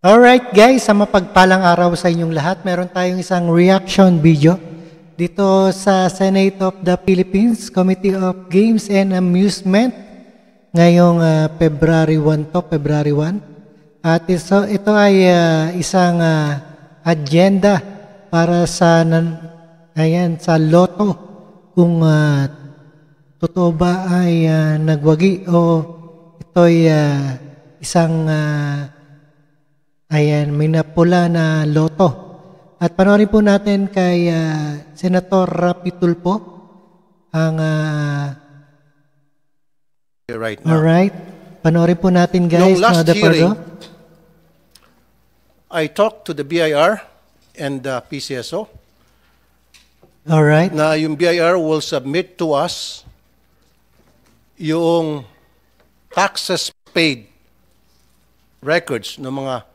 Alright guys, sa mapagpalang araw sa inyong lahat, meron tayong isang reaction video dito sa Senate of the Philippines Committee of Games and Amusement ngayong February 1 to, February 1. At ito ay isang agenda para sa sa loto kung totoo ba ay nagwagi o ito'y isang may napula na loto. At panoorin po natin kay Senator Rapi Tulfo ang right now. Alright. Panoorin po natin guys. Noong last hearing, I talked to the BIR and the PCSO. Alright. Na yung BIR will submit to us yung taxes paid records ng mga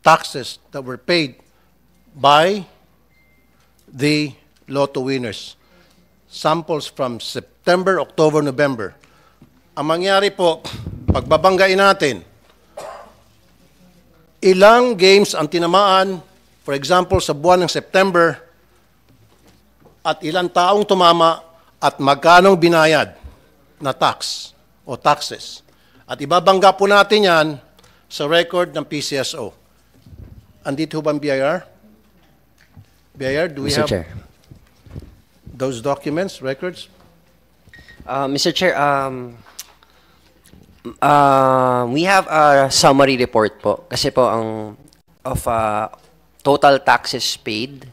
taxes that were paid by the lotto winners. Samples from September, October, November. Ang mangyari po, pagbabanggain natin, ilang games ang tinamaan, for example, sa buwan ng September, at ilang taong tumama, at magkanong binayad na tax o taxes. At ibabangga po natin yan sa record ng PCSO. Andito ba ang BIR? BIR, do we Mr. have Chair. those documents, records? Mr. Chair, we have a summary report po. Kasi po of total taxes paid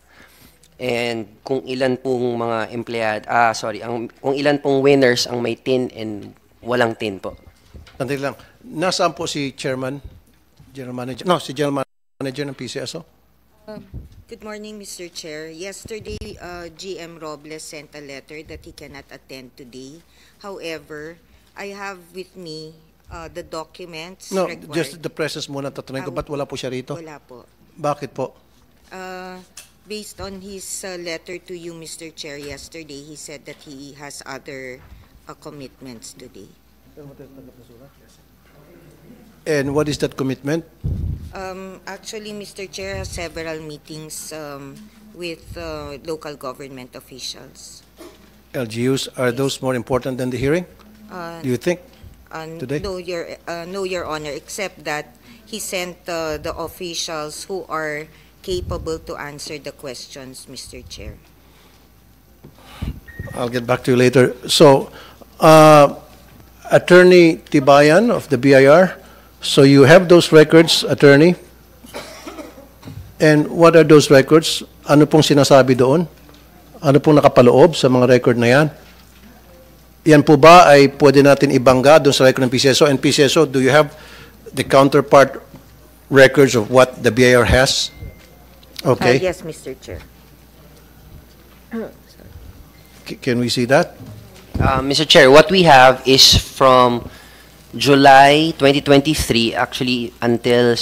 and kung ilan pong mga kung ilan pong winners ang may tin and walang tin po. Sandali lang. Nasaan po si Chairman? General Manager? No, si General Manager ng PCSO? Good morning, Mr. Chair. Yesterday, GM Robles sent a letter that he cannot attend today. However, I have with me the documents required. Just the presence muna. Tatanungin ko, ba't wala po siya rito? Wala po. Bakit po? Based on his letter to you, Mr. Chair, yesterday, he said that he has other commitments today. And what is that commitment? Actually, Mr. Chair has several meetings with local government officials. LGUs, are those more important than the hearing? Do you think? Today? No, Your Honor, except that he sent the officials who are capable to answer the questions, Mr. Chair. I'll get back to you later. So, Attorney Tibayan of the BIR, so you have those records, Attorney? And what are those records? Ano pong sinasabi doon? Ano pong nakapaloob sa mga record na yan? Yan po ba ay pwede natin ibangga doon sa record ng PCSO? And PCSO, do you have the counterpart records of what the BIR has? Okay. Yes, Mr. Chair. Can we see that? Mr. Chair, what we have is from July 2023, actually until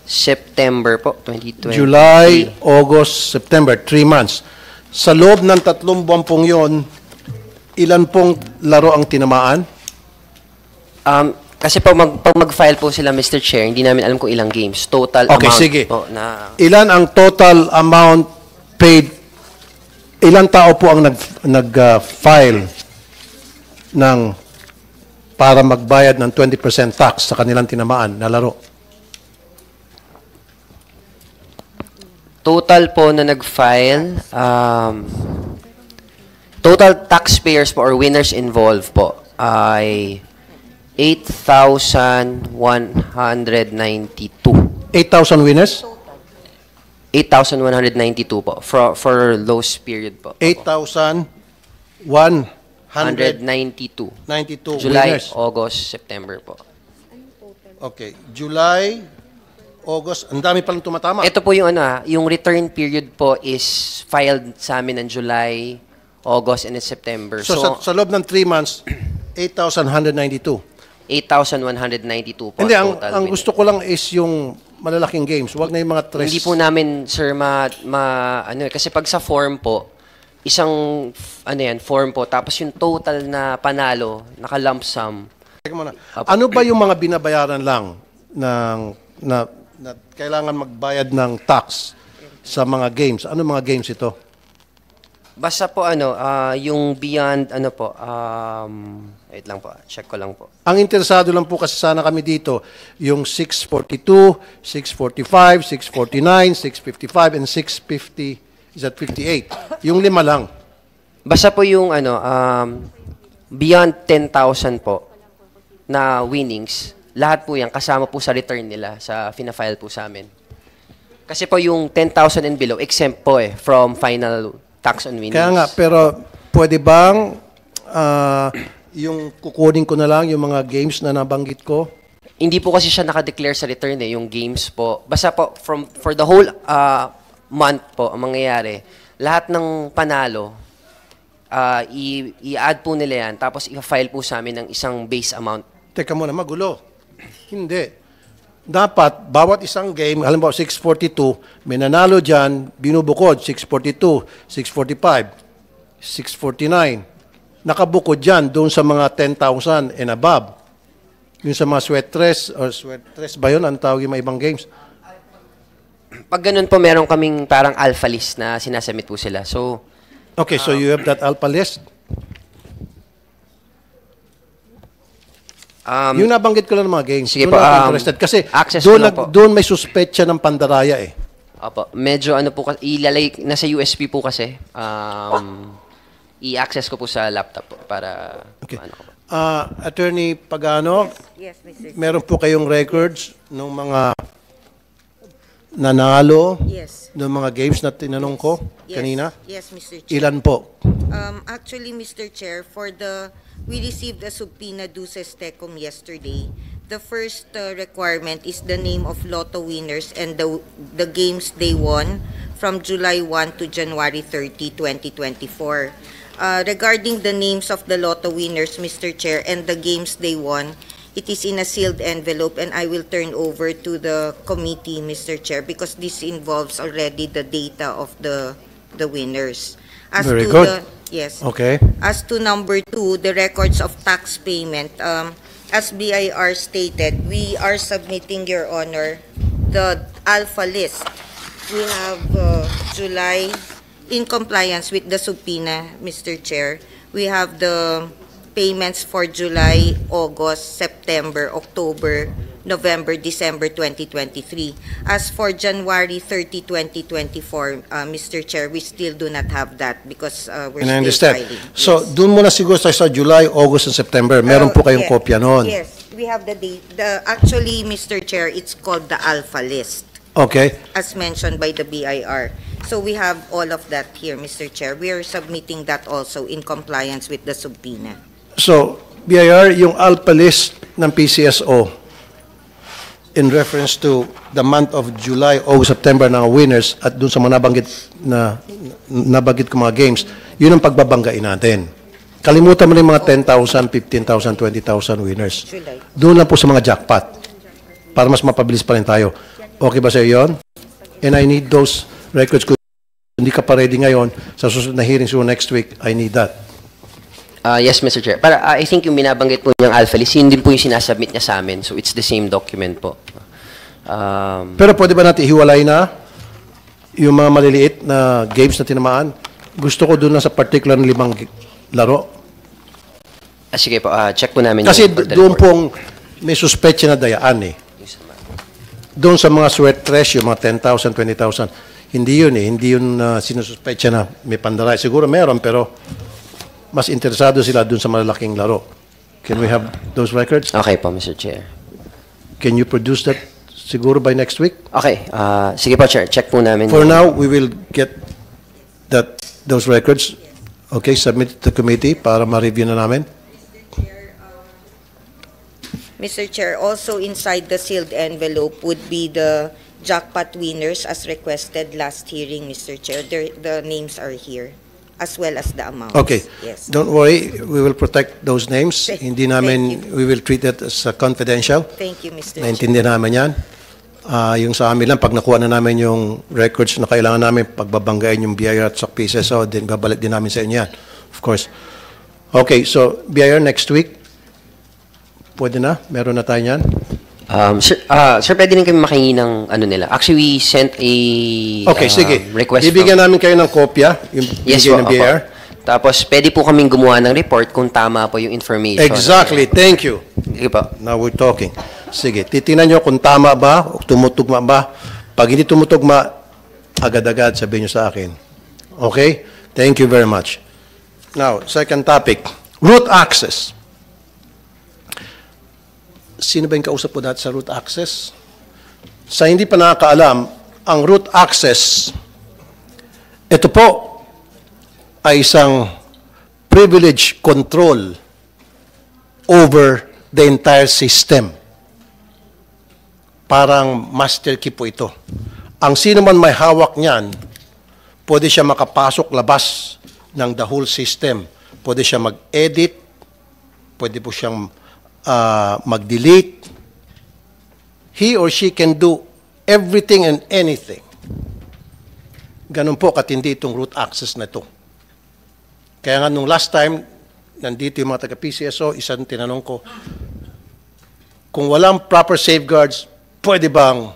September po, 2020. July, August, September, 3 months. Sa loob ng 3 buwan pong yun, ilan pong laro ang tinamaan? Kasi pag mag-file po sila, Mr. Chair, hindi namin alam kung ilang games. Total Okay, amount sige. po na... Ilan ang total amount paid? Ilang tao po ang nag-file para magbayad ng 20% tax sa kanilang tinamaan na laro? Total po na nag-file, total taxpayers po or winners involved po ay 8,192. 8,000 winners? 8,192 po for those period po. 8,192 July, winners. August, September po. Okay. July, August, ang dami palang tumatama. Ito po yung yung return period po is filed sa amin ng July, August, and September. So sa loob ng 3 months, 8,192. 8,192 po Hindi, total. ang gusto ko lang is yung malalaking games. Huwag na yung mga tres. Hindi po namin, sir, kasi pag sa form po, isang form po, tapos yung total na panalo, naka-lump sum, Teka muna. Ano ba yung mga binabayaran lang na kailangan magbayad ng tax sa mga games? Ano mga games ito? Basta po yung beyond wait lang po, check ko lang po. Ang interesado lang po kasi sana kami dito, yung 642, 645, 649, 655, and 650, is that 58? Yung 5 lang. Basta po yung beyond 10,000 po na winnings, lahat po yan kasama po sa return nila sa fina-file po sa amin. Kasi po yung 10,000 and below, exempt po from final tax on winnings. Kaya nga, pero pwede bang yung kukunin ko na lang yung mga games na nabanggit ko? Hindi po kasi siya nakadeclare sa return yung games po. Basta po, for the whole month po, ang mangyayari, lahat ng panalo, i-add po nila yan, tapos i-file po sa amin ng isang base amount. Teka muna, magulo. Hindi. Dapat, bawat isang game, halimbawa 642, may nanalo dyan, binubukod, 642, 645, 649. Nakabukod dyan doon sa mga 10,000 and above. Yung sa mga sweat dress ba yun? Ang tawag yung mga ibang games? Pag ganun po, meron kaming parang alpha list na sinasubmit po sila. So, okay, so you have that alpha list? Yung nabanggit ko lang ng mga games, sige doon po, ako interested. Kasi access ko lang po. doon may suspetsya ng pandaraya eh. opo, medyo po, ilalay, nasa USB po kasi, i-access ko po sa laptop po para, Okay. ano ko po. Attorney Pagano, Yes, Mr. Chair. meron po kayong records ng mga nanalo Yes. ng mga games na tinanong ko kanina? Yes, Mr. Chair. Ilan po? Actually, Mr. Chair, we received a subpoena duces tecum yesterday. The first requirement is the name of lotto winners and the games they won from July 1 to January 30, 2024. Regarding the names of the lotto winners, Mr. Chair, and the games they won, it is in a sealed envelope, and I will turn over to the committee, Mr. Chair, because this involves already the data of the winners. Very good. Yes. Okay. As to number 2, the records of tax payment, as BIR stated, we are submitting, Your Honor, the alpha list. We have July, in compliance with the subpoena, Mr. Chair, we have the payments for July, August, September, October, November, December 2023. As for January 30, 2024, Mr. Chair, we still do not have that because we're And I still understand. filing. So, Yes. doon muna siguro sa July, August, and September. Meron po kayong Yeah. kopya noon. Yes, we have the date. Actually, Mr. Chair, it's called the alpha list, Okay. as mentioned by the BIR. So we have all of that here, Mr. Chair. We are submitting that also in compliance with the subpoena. So, BIR, yung alpha list ng PCSO in reference to the month of July, August, September ng winners at dun sa mga nabanggit ko mga games, yun ang pagbabanggain natin. Kalimutan mo na yung mga 10,000, 15,000, 20,000 winners. July. Doon lang po sa mga jackpot para mas mapabilis pa rin tayo. Okay ba sa iyo yun? And I need those records. Kung hindi ka pa ready ngayon, sa susunod na hearing so next week, I need that. Yes, Mr. Chair. Para I think yung binabanggit po niyang alpha list, yun din po yung sinasubmit niya sa amin. So it's the same document po. Pero pwede ba natin hiwalay na yung mga maliliit na games na tinamaan? Gusto ko doon lang sa particular na 5 laro. Sige po, check po namin Kasi yung for the doon report. pong may suspetsya na dayaan eh. Doon sa mga sweat trash, yung mga 10,000, 20,000, hindi yun eh. Hindi yun sinususpetsya na may pandaray. Siguro meron, pero mas interesado sila doon sa malalaking laro. Can we have those records? Okay po, Mr. Chair. Can you produce that siguro by next week? Okay, sige po, Chair. Check po namin. For now, we will get those records. Okay, submit to the committee para ma-review na namin. Mr. Chair, also inside the sealed envelope would be the jackpot winners as requested last hearing, Mr. Chair. The names are here, as well as the amounts. Okay. Yes. Don't worry, we will protect those names. Hindi namin, Thank we will treat it as confidential. Thank you, Mr. Chair. Naintindihan namin yan. Yung sa amin lang, pag nakuha na namin yung records na kailangan namin, pagbabanggain yung BIR at sa PCSO, then babalik din namin sa inyo yan. Of course. Okay, so BIR next week, Pwede na? Meron na tayo yan? Sir, pwede rin kami makingi ng ano nila. Actually, we sent a Okay, sige. request Bibigyan namin kayo ng kopya, yung Yes binigay po, ng opo. BIR. Tapos, pwede po kaming gumawa ng report kung tama po yung information. Exactly. Thank you. Sige po. Now we're talking. Sige, titingnan nyo kung tama ba o tumutugma ba. Pag hindi tumutugma, agad-agad sabihin nyo sa akin. Okay? Thank you very much. Now, second topic. Root access. Sino ba yung kausap po dati sa root access? Sa hindi pa nakakaalam, ang root access, ito po ay isang privilege control over the entire system. Parang master key po ito. Ang sino man may hawak niyan, pwede siya makapasok, labas ng the whole system. Pwede siya mag-edit, pwede po siyang mag-delete. He or she can do everything and anything. Ganun po katindi itong root access na ito. Kaya nga nung last time, nandito yung mga taga-PCSO, isang tinanong ko, kung walang proper safeguards, pwede bang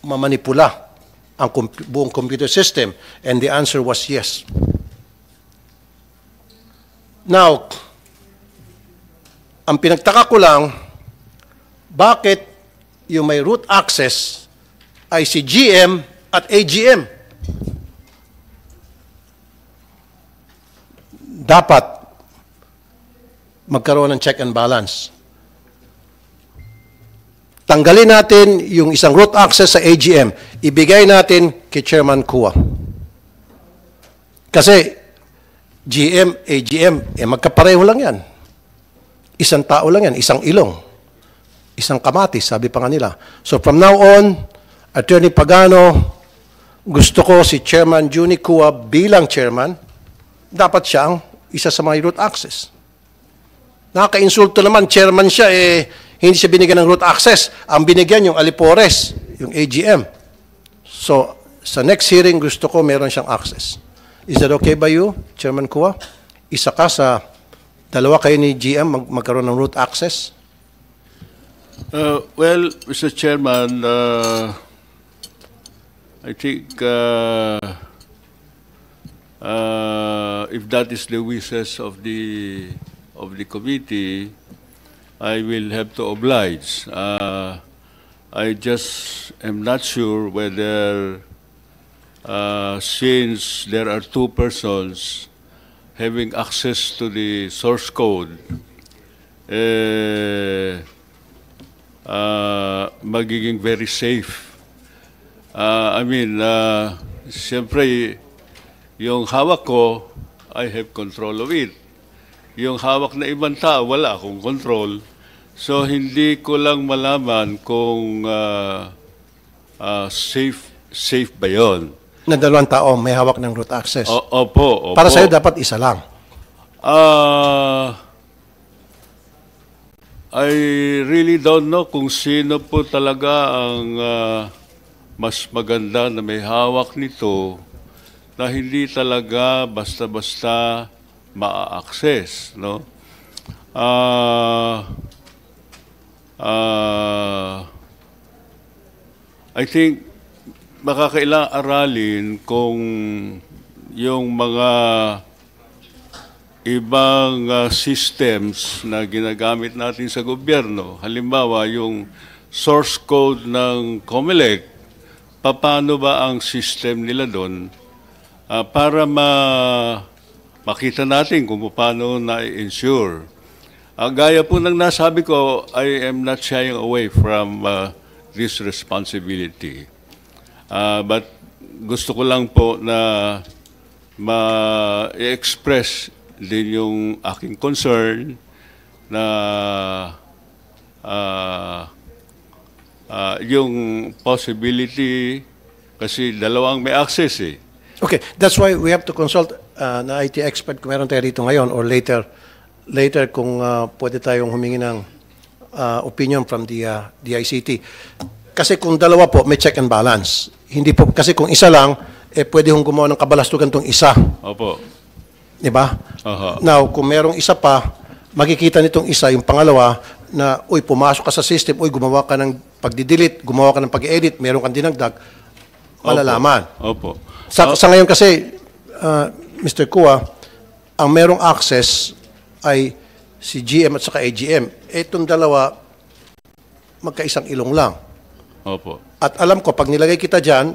mamanipula ang buong computer system? And the answer was yes. Now, ang pinagtaka ko lang, bakit yung may root access ay si GM at AGM? Dapat magkaroon ng check and balance. Tanggalin natin yung isang root access sa AGM. Ibigay natin kay Chairman Kua. Kasi GM, AGM, magkapareho lang yan. Isang tao lang yan, isang ilong. Isang kamatis, sabi pa nga nila. So from now on, Attorney Pagano, gusto ko si Chairman Juni Kua bilang chairman, dapat siya ang isa sa mga root access. Nakaka-insulto naman, chairman siya, hindi siya binigyan ng root access. Ang binigyan yung Alipores, yung AGM. So, sa next hearing, gusto ko meron siyang access. Is that okay by you, Chairman Kua? Isa ka sa dalawa kayo ni GM magkaroon ng root access? Well, Mr. Chairman, I think if that is the wishes of the committee, I will have to oblige. I just am not sure whether, since there are two persons having access to the source code, magiging very safe. Siyempre, yung hawak ko, I have control of it. Yung hawak na ibang tao, wala akong control. So, hindi ko lang malaman kung safe ba yun. Na dalawang tao may hawak ng root access. Opo. Para sa'yo, dapat isa lang. I really don't know kung sino po talaga ang mas maganda na may hawak nito na hindi talaga basta-basta ma-access, no? I think makakailangang aralin kung yung mga ibang systems na ginagamit natin sa gobyerno, halimbawa yung source code ng COMELEC, paano ba ang system nila doon para makita natin kung paano na-ensure. Gaya po ng nasabi ko, I am not shying away from this responsibility. But gusto ko lang po na ma-express din yung aking concern na yung possibility kasi dalawang may access eh. Okay, that's why we have to consult na IT expert kung meron tayo rito ngayon or later kung pwede tayong humingi ng opinion from the DICT. Kasi kung dalawa po, may check and balance. Hindi po, kasi kung isa lang, pwede hong gumawa ng kabalastugan tong isa. Opo. Diba? Aha. Now, kung merong isa pa, makikita nitong isa, yung pangalawa, na, uy, pumasok ka sa system, uy, gumawa ka ng pagdidelete, gumawa ka ng pag-edit, meron kang dinagdag, malalaman. Opo. Sa ngayon kasi, Mr. Kua, ang merong access ay si GM at saka AGM. Itong dalawa, magkaisang ilong lang. Opo. At alam ko, pag nilagay kita dyan,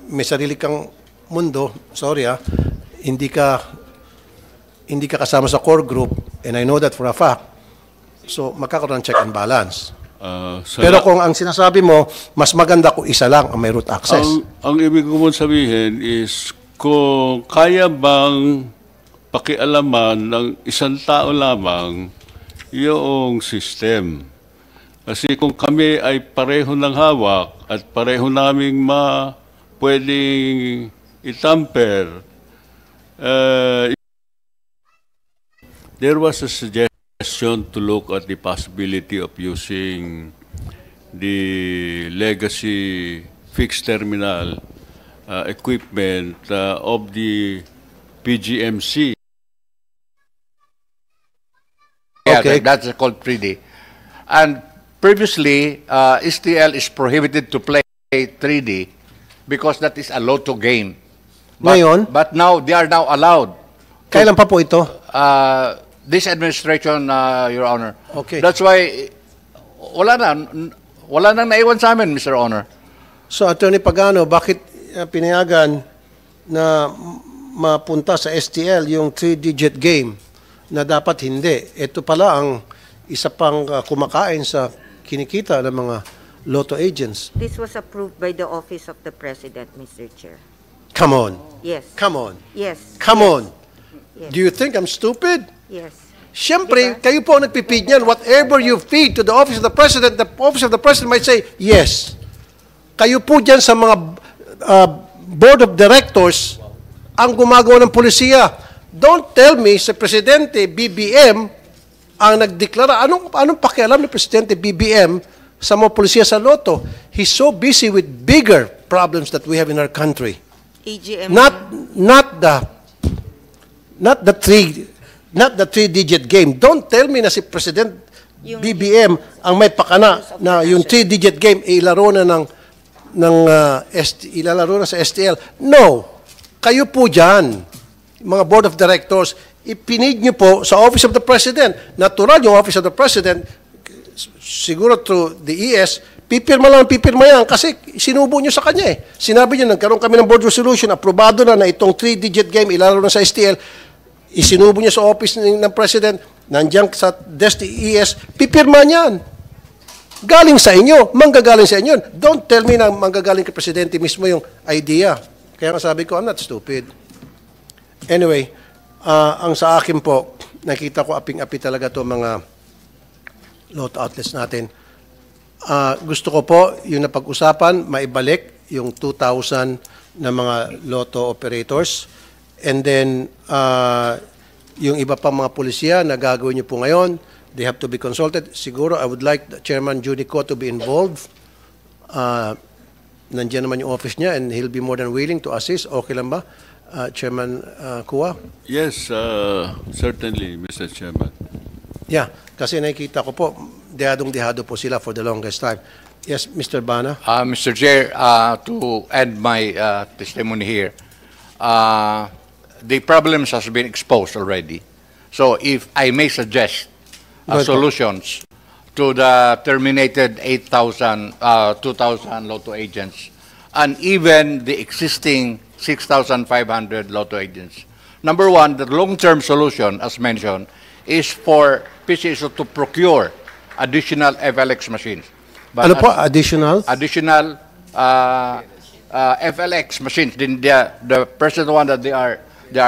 may sarili kang mundo, sorry hindi ka kasama sa core group, and I know that for a fact. So, magkakaroon ng check and balance. Pero kung ang sinasabi mo, mas maganda kung isa lang ang may root access. Ang ibig ko mong sabihin is, kung kaya bang pakialaman ng isang tao lamang yung system. Kasi kung kami ay pareho ng hawak at pareho naming pwedeng itamper, there was a suggestion to look at the possibility of using the legacy fixed terminal equipment of the PGMC. Yeah, Okay. that's called 3D. And previously, STL is prohibited to play 3D because that is a lotto game. Ngayon? But now, they are now allowed. Kailan pa po ito? This administration, Your Honor. Okay. That's why, wala nang naiwan sa amin, Mr. Honor. So, Attorney Pagano, bakit pinayagan na mapunta sa STL yung 3-digit game na dapat hindi? Ito pala ang isa pang kumakain sa kinikita ng mga lotto agents. This was approved by the Office of the President, Mr. Chair. Come on. Yes. Come on. Yes. Come on. Yes. Do you think I'm stupid? Yes. Siyempre, kayo po ang nagpipid niyan. Whatever you feed to the Office of the President might say, yes. Kayo po dyan sa mga Board of Directors ang gumagawa ng polisiya. Don't tell me sa Presidente BBM ang nagdeklara. Anong pakialam ni Presidente BBM sa mga polisiya sa Lotto? He's so busy with bigger problems that we have in our country. AGM. Not the three-digit game. Don't tell me na si President BBM ang may pakana na yung 3-digit game ilalaro na sa STL. No. Kayo po dyan, mga Board of Directors, ipinid nyo po sa Office of the President. Natural yung Office of the President, siguro through the ES, pipirma yan kasi sinubo nyo sa kanya eh. Sinabi nyo, nagkaroon kami ng board resolution, aprobado na itong 3-digit game ilalaro na sa STL, isinubo nyo sa Office ng President, nandiyan sa desk ni ES, pipirma niyan. Galing sa inyo, manggagaling sa inyo. Don't tell me na manggagaling kay Presidente mismo yung idea. Kaya nga sabi ko, I'm not stupid. Anyway, ang sa akin po, nakita ko aping-api talaga to mga lotto outlets natin. Gusto ko po yung napag-usapan, maibalik yung 2,000 na mga lotto operators. And then, yung iba pang mga pulisya na gagawin nyo po ngayon, they have to be consulted. Siguro, I would like Chairman Junico to be involved. Nandiyan naman yung office niya and he'll be more than willing to assist. Okay lang ba, Chairman Kua? Yes, certainly, Mr. Chairman. Yeah, kasi nakikita ko po, dehadong-dehado po sila for the longest time. Yes, Mr. Bana? Mr. Chair, to end my testimony here, the problems has been exposed already. So if I may suggest solutions to the terminated 2,000 Lotto agents and even the existing 6,500 Lotto agents. Number one, the long-term solution, as mentioned, is for PCSO to procure additional FLX machines. But Ano po, additional? additional FLX machines. The present one that they are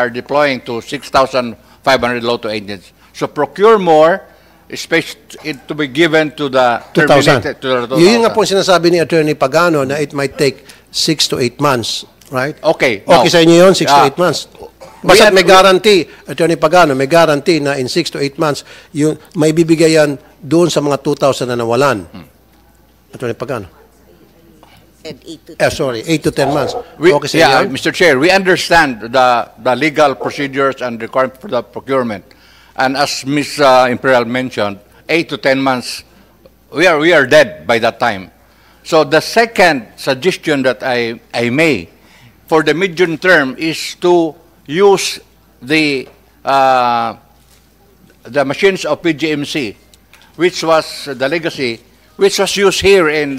deploying to 6,500 Lotto agents. So procure more, especially to be given to the 2,000. terminated to the 2,000. Yun nga po sinasabi ni Attorney Pagano na it might take 6 to 8 months, right? Okay. Okay sa inyo yun, 6 to 8 months. Basta we- may guarantee, Attorney Pagano, may guarantee na in 6 to 8 months, yung may bibigay yan doon sa mga 2,000 na nawalan. Attorney Pagano. Said 8 to 10. Sorry, 8 to 10 months. We, Okay sa yeah, inyo? Mr. Chair, we understand the legal procedures and requirements for the procurement. And as Ms. Imperial mentioned, 8 to 10 months, we are dead by that time. So the second suggestion that I make for the medium term is to use the machines of PGMC, which was the legacy, which was used here in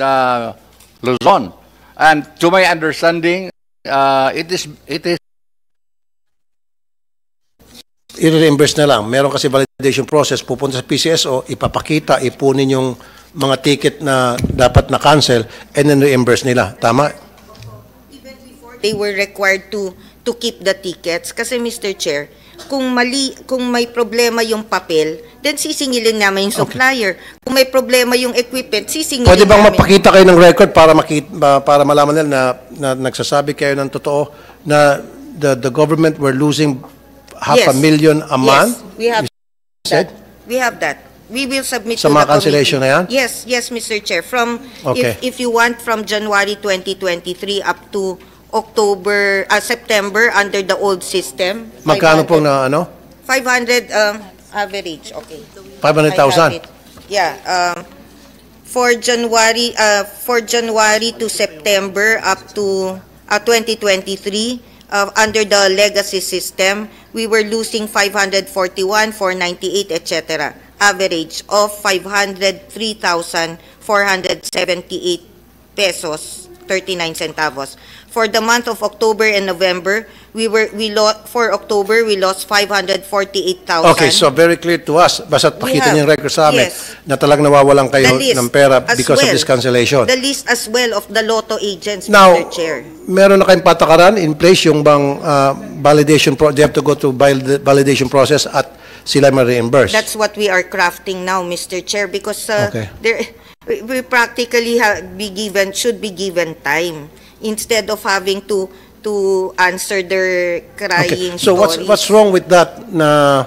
Luzon. And to my understanding, it is I-reimburse na lang. Meron kasi validation process, pupunta sa PCSO, ipapakita, ipunin yung mga ticket na dapat na-cancel, and then reimburse nila. Tama? They were required to keep the tickets. Kasi Mr. Chair, kung may problema yung papel, then sisingilin namin yung supplier. Kung may problema yung equipment, sisingilin Pwede bang namin. mapakita kayo ng record para malaman nila na nagsasabi kayo ng totoo na the government were losing half a million a month? Yes, we have said? that. We have that. We will submit Sa to mga the cancellation committee. na yan? Yes, Mr. Chair. From Okay. if you want from January 2023 up to September under the old system. Magkano 500 pong na ano? 500 average. Okay. 500,000? I have it. Yeah. For January to September up to 2023. Under the legacy system, we were losing 541, 498, etc. Average of 503,478 pesos, 39 centavos. For the month of October and November, for October we lost 548,000. Okay, so very clear to us. Basta't We pakita have, niyo yung record sa amin yes. na talagang nawawalan kayo The list ng pera as because of well. this cancellation. The list as well of the lotto agents, Now, Mr. Chair. meron na kayong patakaran in place yung bang validation they have to go to validation process at sila ma-reimburse. That's what we are crafting now, Mr. Chair, because Okay. we practically should be given time instead of having to answer their crying Okay. So stories. what's wrong with that na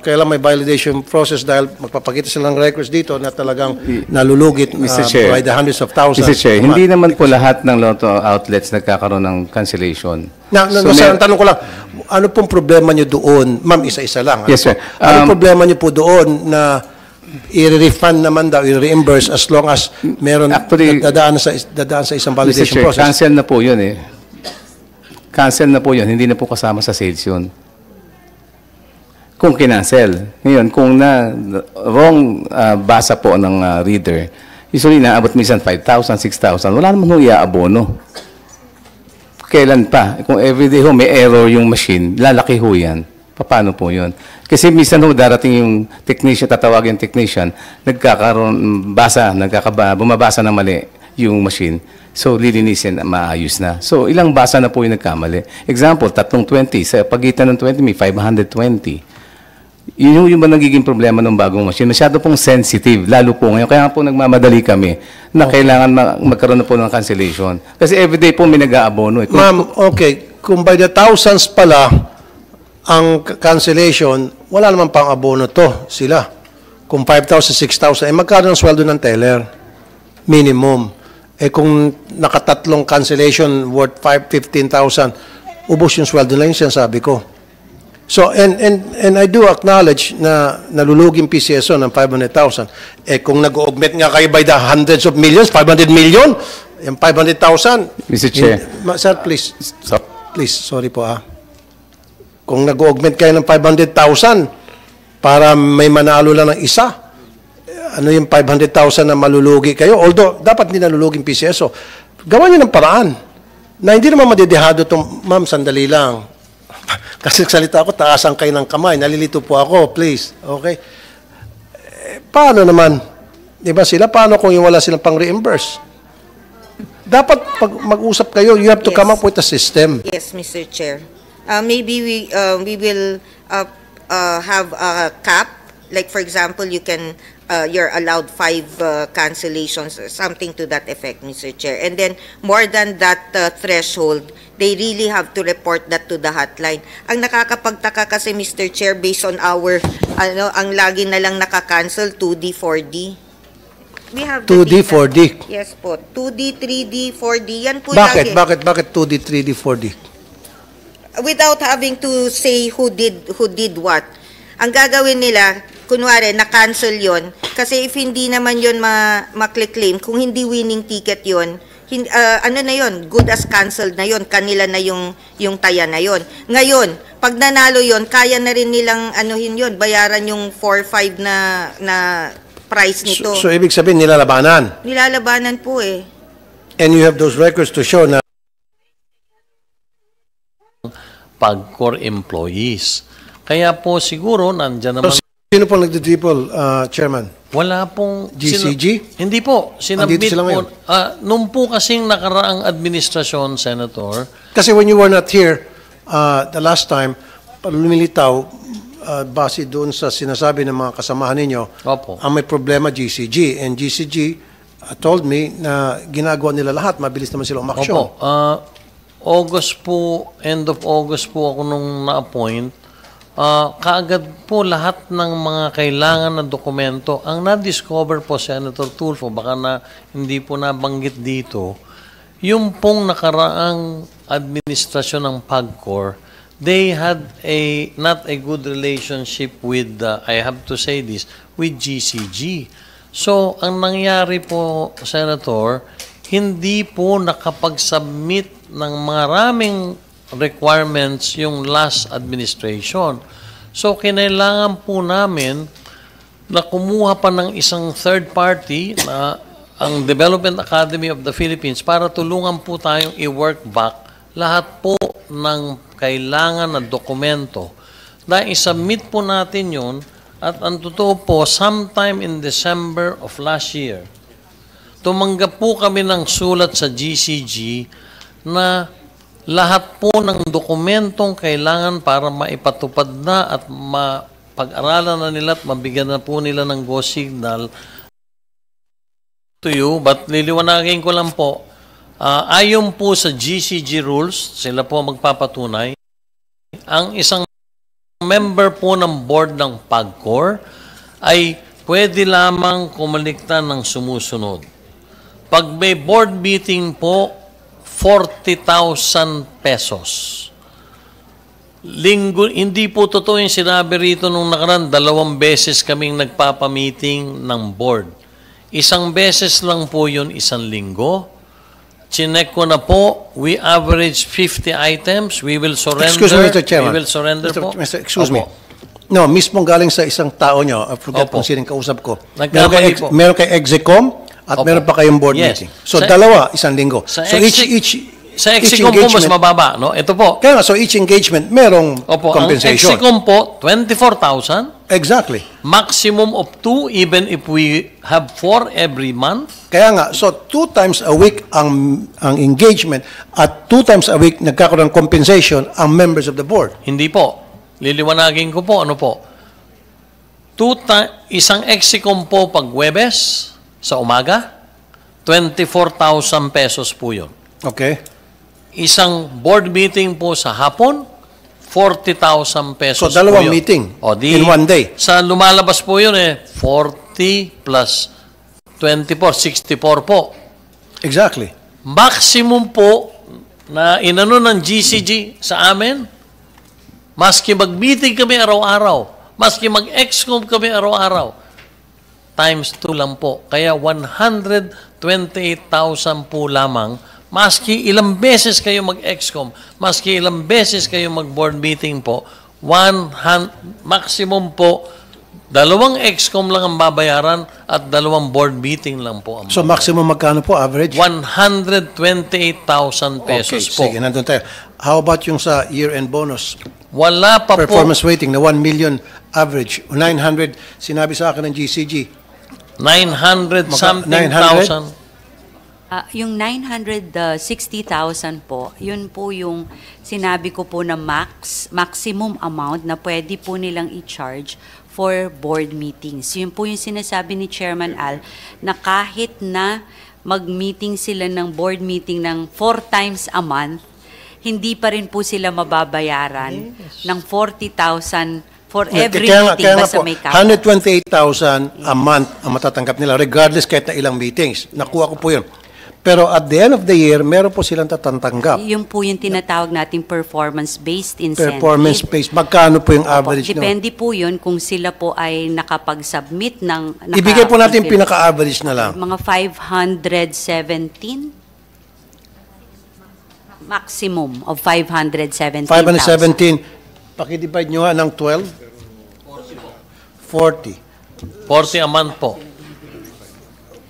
kailan may validation process dahil magpapakita silang records dito na talagang nalulugit Mr. Chair. by the hundreds of thousands. Mr. Chair, a month. hindi naman po lahat ng lotto outlets nagkakaroon ng cancellation. Sir, ang tanong ko lang, ano pong problema nyo doon? Ma'am, isa-isa lang. Yes, sir. Ano problema nyo po doon na i-refund naman daw, i-reimburse as long as meron Actually, dadaan sa isang Mr. validation Chair, process? cancel na po yun eh. Cancel na po yun, hindi na po kasama sa sales yun. Kung kinancel. Ngayon, kung wrong basa po ng reader, usually naabot minsan 5,000, 6,000, wala naman ho iaabono. Kailan pa? Kung everyday ho may error yung machine, lalaki ho yan. Paano po yun? Kasi minsan ho darating yung technician, tatawagin yung technician, bumabasa ng mali yung machine. So, lilinisin, maayos na. So, ilang basa na po yung nagkamali. Example, 320. Sa pagitan ng 20, may 520. Yun yung ba nagiging problema ng bagong machine? Masyado pong sensitive, lalo po ngayon. Kaya po nagmamadali kami na kailangan magkaroon na po ng cancellation. Kasi everyday po may nag-aabono. Ma'am, okay, kung by the thousands pala ang cancellation, wala naman pang abono to sila. Kung 5,000, 6,000, magkano ang sweldo ng teller? Minimum. Kung nakatatlong cancellation worth 15,000, ubos yung sweldo na yun, sinasabi ko. So, and I do acknowledge na naluluging PCSO ng 500,000. Kung nag-augment nga kayo by the hundreds of millions, 500 million, yung 500,000. Mr. Chair. Sir, please. Please, sorry po Kung nag-augment kayo ng 500,000 para may manalo lang ng isa, ano yung 500,000 na malulugi kayo? Although, dapat hindi naluluging PCSO. Gawa niyo ng paraan na hindi naman madidehado itong, ma'am, sandali lang. Kasi salita ako, taasan kayo ng kamay. Nalilito po ako, please. Okay? Paano naman? Diba sila? Paano kung yung wala silang pang-reimburse? Dapat pag mag-usap kayo, you have to come up with a system. Yes, Mr. Chair. Maybe we will have a cap. Like for example, you're allowed 5 cancellations, something to that effect, Mr. Chair. And then more than that threshold, they really have to report that to the hotline. Ang nakakapagtaka kasi, Mr. Chair, based on our ang lagi na lang naka-cancel 2D, 4D. We have 2D, 4D. Yes po. 2D, 3D, 4D. Yan po Bakit? lagi. Bakit 2D, 3D, 4D? Without having to say who did what. Ang gagawin nila, kunwari, na-cancel yon. Kasi if hindi naman yon ma-claim, kung hindi winning ticket yon, ano na yon, good as cancelled na yon, kanila na yung taya na yon. Ngayon, pag nanalo yon, kaya na rin nilang yon, bayaran yung 4-5 na price nito. So ibig sabihin, nilalabanan. Nilalabanan po eh. And you have those records to show na PAGCOR employees. Kaya po siguro nandyan naman. Sino po nagdidribble, Chairman? Wala pong GCG? Hindi po. Sinabit Andito sila po. ngayon? Nung po kasing nakaraang administrasyon, Senator. Kasi when you were not here the last time, lumilitaw, base doon sa sinasabi ng mga kasamahan ninyo, Opo. ang may problema GCG. And GCG told me na ginagawa nila lahat. Mabilis naman sila umaksyon. Opo. August po, end of August po ako nung na-appoint. Kaagad po lahat ng mga kailangan na dokumento ang na-discover po, Senator Tulfo, baka na hindi po nabanggit dito, yung pong nakaraang administrasyon ng PAGCOR, they had not a good relationship with, I have to say this, with GCG. So, ang nangyari po, Senator, hindi po nakapag-submit ng maraming requirements yung last administration. So, kinailangan po namin na kumuha pa ng isang third party na ang Development Academy of the Philippines para tulungan po tayong i-work back lahat po ng kailangan na dokumento. Dahil isubmit po natin yun at ang totoo po, sometime in December of last year, tumanggap po kami ng sulat sa GCG na lahat po ng dokumentong kailangan para maipatupad na at mapag-aralan na nila at mabigyan na po nila ng go signal to you. But liliwanagin ko lang po, ayon po sa GCG rules, sila po magpapatunay, ang isang member po ng board ng PAGCOR ay pwede lamang kumalikta ng sumusunod. Pag may board meeting po, 40,000 pesos. Linggo, hindi po totoo yung sinabi rito nung nakaraan, 2 beses kaming nagpapamiting ng board. Isang beses lang po yun, 1 linggo. Chinek ko na po, we average 50 items. We will surrender. Excuse me, Mr. Chairman. We will surrender po. Excuse me. Opo. No, mismong galing sa isang tao nyo. I forget Opo. kung sinong kausap ko. Nagkamali po. Meron kay Execom at Opo. meron pa kayong board Yes. meeting. So, Sa- 2, 1 linggo. Sa So, Sa each Exicom po mas engagement- mababa, no? Ito po. Kaya nga, so each engagement, merong Opo, compensation. ang Exicom po, 24,000. Exactly. Maximum of 2 even if we have 4 every month. Kaya nga, so 2 times a week ang engagement at 2 times a week nagkakaroon ng compensation ang members of the board. Hindi po. Liliwanagin ko po, ano po. Isang Exicom po pag Huwebes sa umaga, 24,000 pesos po yun. Okay? Isang board meeting po sa hapon, 40,000 pesos So, dalawang po yun. meeting O, in one day. Sa lumalabas po yun 40 plus 24, 64 po. Exactly. Maximum po na inano ng GCG sa amin, maski mag-meeting kami araw-araw, maski mag-excom kami araw-araw, times 2 lang po. Kaya 128,000 po lamang, maski ilang beses kayo mag-excom, maski ilang beses kayo mag-board meeting po, maximum po, 2 excom lang ang babayaran at 2 board meeting lang po ang So, maximum magkano po average? 128,000 pesos Okay, po. sige, nandun tayo. How about yung sa year-end bonus? Wala pa Performance rating na 1 million average. 900, sinabi sa akin ng GCG. po. 900 something 900? thousand. Yung 960,000 po, yun po yung sinabi ko po na maximum amount na pwede po nilang i-charge for board meetings. Yun po yung sinasabi ni Chairman Al na kahit na mag-meeting sila ng board meeting ng 4 times a month, hindi pa rin po sila mababayaran ng 40,000 for every meeting basta may kapwa. 128,000 a month ang matatanggap nila regardless kahit na ilang meetings. Nakuha ko po yun. Pero at the end of the year, meron po silang tatanggap. Yung po yung tinatawag nating performance-based incentive. Performance-based. Magkano po yung average no? Depende po yun kung sila po ay nakapag-submit ng... Ibigay po natin pinaka-average na lang. Mga 517? Maximum of 517,000. 517. Pakidivide nyo nga ng 12? 40. 40 a month po.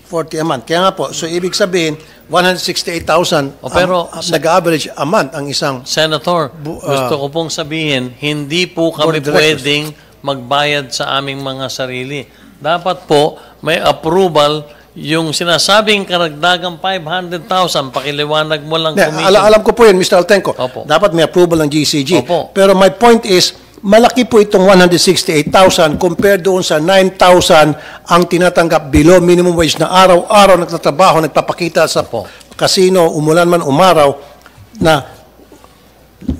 40 a month. Kaya nga po, so ibig sabihin, 168,000 pero nag-average a month ang isang... Senator, gusto ko pong sabihin, hindi po kami Board of Directors. pwedeng magbayad sa aming mga sarili. Dapat po may approval yung sinasabing karagdagang 500,000, pakiliwanag mo lang commission. Alam ko po yun, Mr. Altenco. Opo. Dapat may approval ng GCG. Opo. Pero my point is, malaki po itong 168,000 compared doon sa 9,000 ang tinatanggap below minimum wage na araw-araw nagtatrabaho, nagpapakita sa casino, umulan man umaraw, na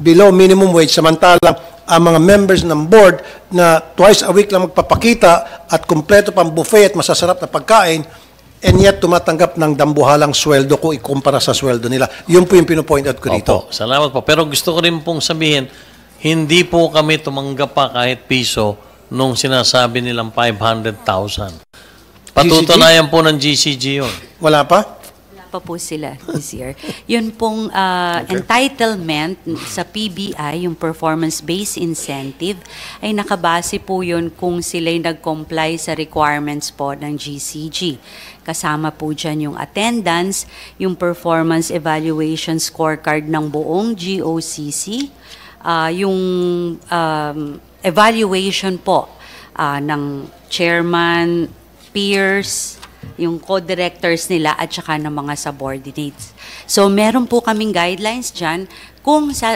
below minimum wage, samantalang ang mga members ng board na twice a week lang magpapakita at kumpleto pang buffet at masasarap na pagkain, and yet tumatanggap ng dambuhalang sweldo ko ikumpara sa sweldo nila. Yun po yung pinopoint out ko dito. Opo, salamat po. Pero gusto ko rin pong sabihin, hindi po kami tumanggap pa kahit piso nung sinasabi nilang 500,000. Patutunayan po ng GCG yun. Wala pa? Wala pa po sila this year. Yun pong entitlement sa PBI, yung performance-based incentive, ay nakabase po yun kung sila'y nag-comply sa requirements po ng GCG. Kasama po dyan yung attendance, yung performance evaluation scorecard ng buong GOCC, yung evaluation po ng chairman, peers, yung co-directors nila at saka ng mga subordinates. So meron po kaming guidelines dyan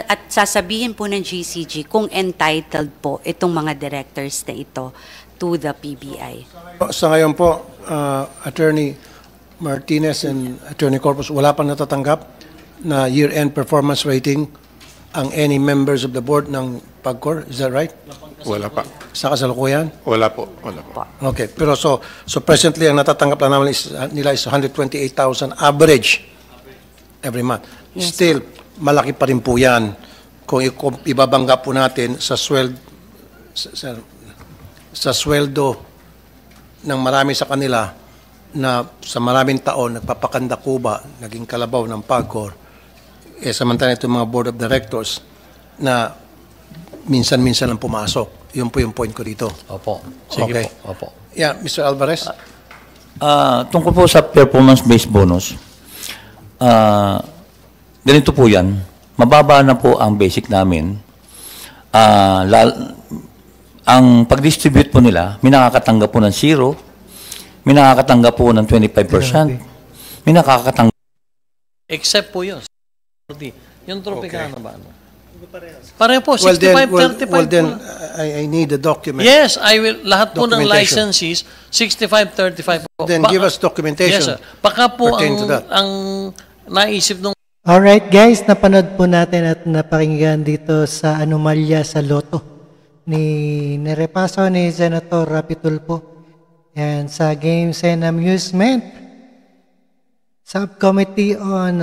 at sasabihin po ng GCG kung entitled po itong mga directors na ito to the PBI. Sa ngayon po, Attorney Martinez and Attorney Corpus, wala pang natatanggap na year-end performance rating ang any members of the board ng PAGCOR. Is that right? Wala pa. Sa kasalukuyan? Wala po. Wala po. Okay. Pero so presently, ang natatanggap lang naman nila is 128,000 average every month. Yes. Still, malaki pa rin po yan kung ibabangga po natin sa sweldo ng marami sa kanila na sa maraming taon nagpapakanda kuba, naging kalabaw ng PAGCOR. Samantala itong mga board of directors na minsan-minsan lang pumasok. Yun po yung point ko dito. Opo. Sige Okay. po. Opo. Yeah, Mr. Alvarez? Tungkol po sa performance-based bonus, ganito po yan. Mababa na po ang basic namin. Ang pag-distribute po nila, may nakakatanggap po ng 0, may nakakatanggap po ng 25%, may nakakatanggap. Except po yun. Yung Tropicana ba? Pareho po, 65-35 well then, po. I need a document. Yes, I will. Lahat po ng Documentation. licensees, 65-35 po. Then give us documentation. Yes, sir. Baka po pertaining to that. ang naisip nung Alright guys, napanood po natin at napakinggan dito sa anomalya sa loto nirepaso ni Senator Rapi Tulfo. And sa Games and Amusement, Subcommittee on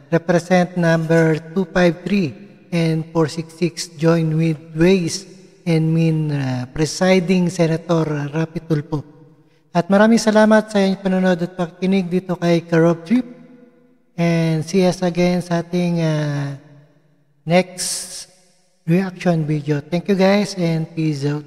Represent number 253 and 466 join with Ways and Mean Presiding Senator Rapi Tulfo. At maraming salamat sa inyong panonood at pakikinig dito kay Karob Trip. And see us again sa ating next reaction video. Thank you guys and peace out.